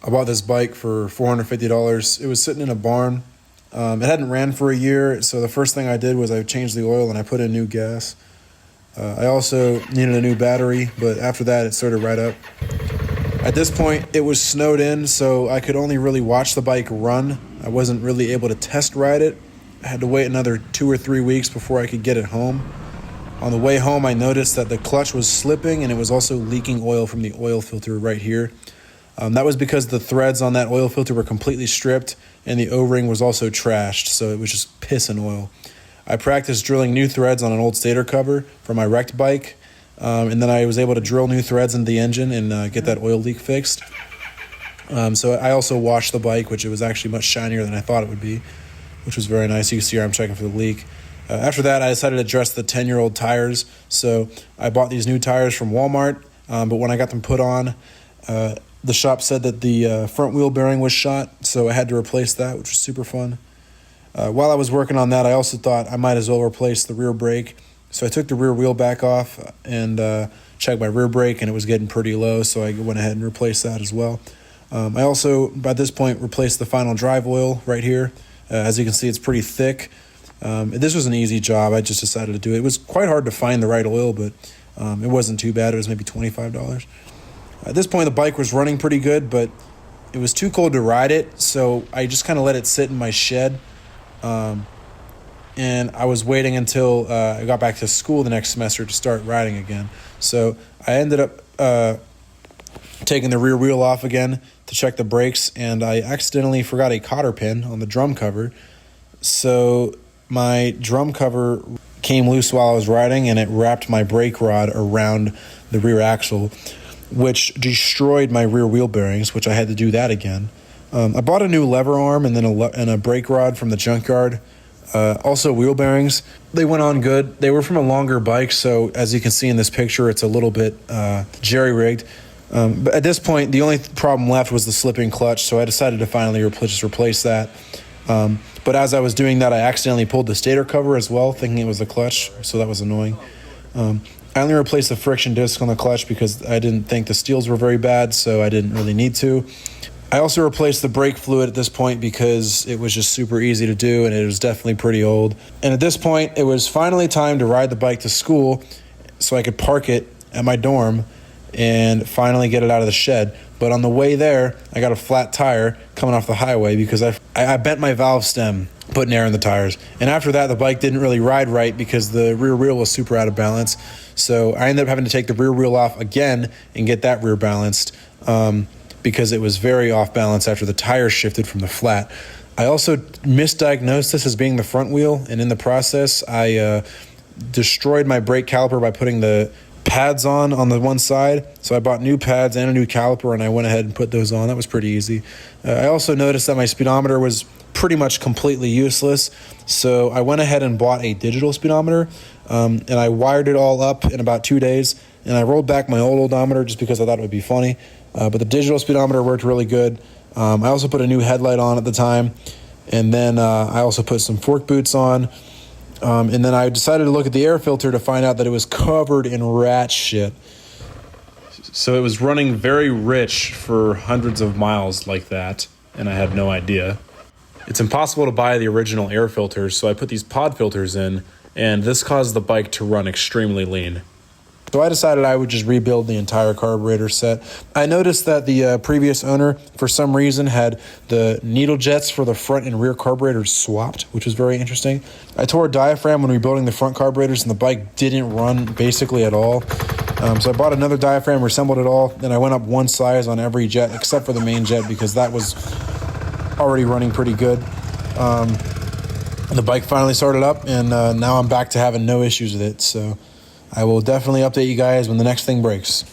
I bought this bike for $450. It was sitting in a barn. It hadn't ran for a year, so the first thing I did was I changed the oil and I put in new gas. I also needed a new battery, but after that it started right up. At this point, it was snowed in, so I could only really watch the bike run. I wasn't really able to test ride it. I had to wait another 2 or 3 weeks before I could get it home. On the way home, I noticed that the clutch was slipping and it was also leaking oil from the oil filter right here. That was because the threads on that oil filter were completely stripped and the O-ring was also trashed, so it was just piss and oil. I practiced drilling new threads on an old stator cover for my wrecked bike, and then I was able to drill new threads into the engine and get that oil leak fixed. So I also washed the bike, which it was actually much shinier than I thought it would be, which was very nice. You can see here I'm checking for the leak. After that, I decided to address the 10-year-old tires. So I bought these new tires from Walmart, but when I got them put on, the shop said that the front wheel bearing was shot, so I had to replace that, which was super fun. While I was working on that, I also thought I might as well replace the rear brake. So I took the rear wheel back off and checked my rear brake, and it was getting pretty low, so I went ahead and replaced that as well. I also, by this point, replaced the final drive oil right here. As you can see, it's pretty thick. This was an easy job. I just decided to do it. It was quite hard to find the right oil, but it wasn't too bad. It was maybe $25. At this point, the bike was running pretty good, but it was too cold to ride it, so I just kind of let it sit in my shed. And I was waiting until I got back to school the next semester to start riding again. So I ended up taking the rear wheel off again to check the brakes, and I accidentally forgot a cotter pin on the drum cover. So my drum cover came loose while I was riding, and it wrapped my brake rod around the rear axle, which destroyed my rear wheel bearings, which I had to do that again. I bought a new lever arm and then a brake rod from the junkyard. Also wheel bearings. They went on good. They were from a longer bike, so as you can see in this picture, it's a little bit jerry-rigged. But at this point, the only problem left was the slipping clutch, so I decided to finally just replace that. But as I was doing that, I accidentally pulled the stator cover as well, thinking it was the clutch, so that was annoying. I only replaced the friction disc on the clutch because I didn't think the steels were very bad, so I didn't really need to. I also replaced the brake fluid at this point because it was just super easy to do and it was definitely pretty old. And at this point, it was finally time to ride the bike to school so I could park it at my dorm and finally get it out of the shed. But on the way there, I got a flat tire coming off the highway because I bent my valve stem putting air in the tires. And after that, the bike didn't really ride right because the rear wheel was super out of balance. So I ended up having to take the rear wheel off again and get that rear balanced. Because it was very off balance after the tires shifted from the flat. I also misdiagnosed this as being the front wheel, and in the process, I destroyed my brake caliper by putting the pads on the one side. So I bought new pads and a new caliper, and I went ahead and put those on. That was pretty easy. I also noticed that my speedometer was pretty much completely useless, so I went ahead and bought a digital speedometer, and I wired it all up in about 2 days, and I rolled back my old odometer just because I thought it would be funny. But the digital speedometer worked really good. I also put a new headlight on at the time. And then I also put some fork boots on. And then I decided to look at the air filter to find out that it was covered in rat shit. So it was running very rich for hundreds of miles like that. And I had no idea. It's impossible to buy the original air filters, so I put these pod filters in. And this caused the bike to run extremely lean. So I decided I would just rebuild the entire carburetor set. I noticed that the previous owner, for some reason, had the needle jets for the front and rear carburetors swapped, which was very interesting. I tore a diaphragm when rebuilding the front carburetors, and the bike didn't run basically at all. So I bought another diaphragm, reassembled it all, then I went up one size on every jet except for the main jet because that was already running pretty good. The bike finally started up, and now I'm back to having no issues with it. So I will definitely update you guys when the next thing breaks.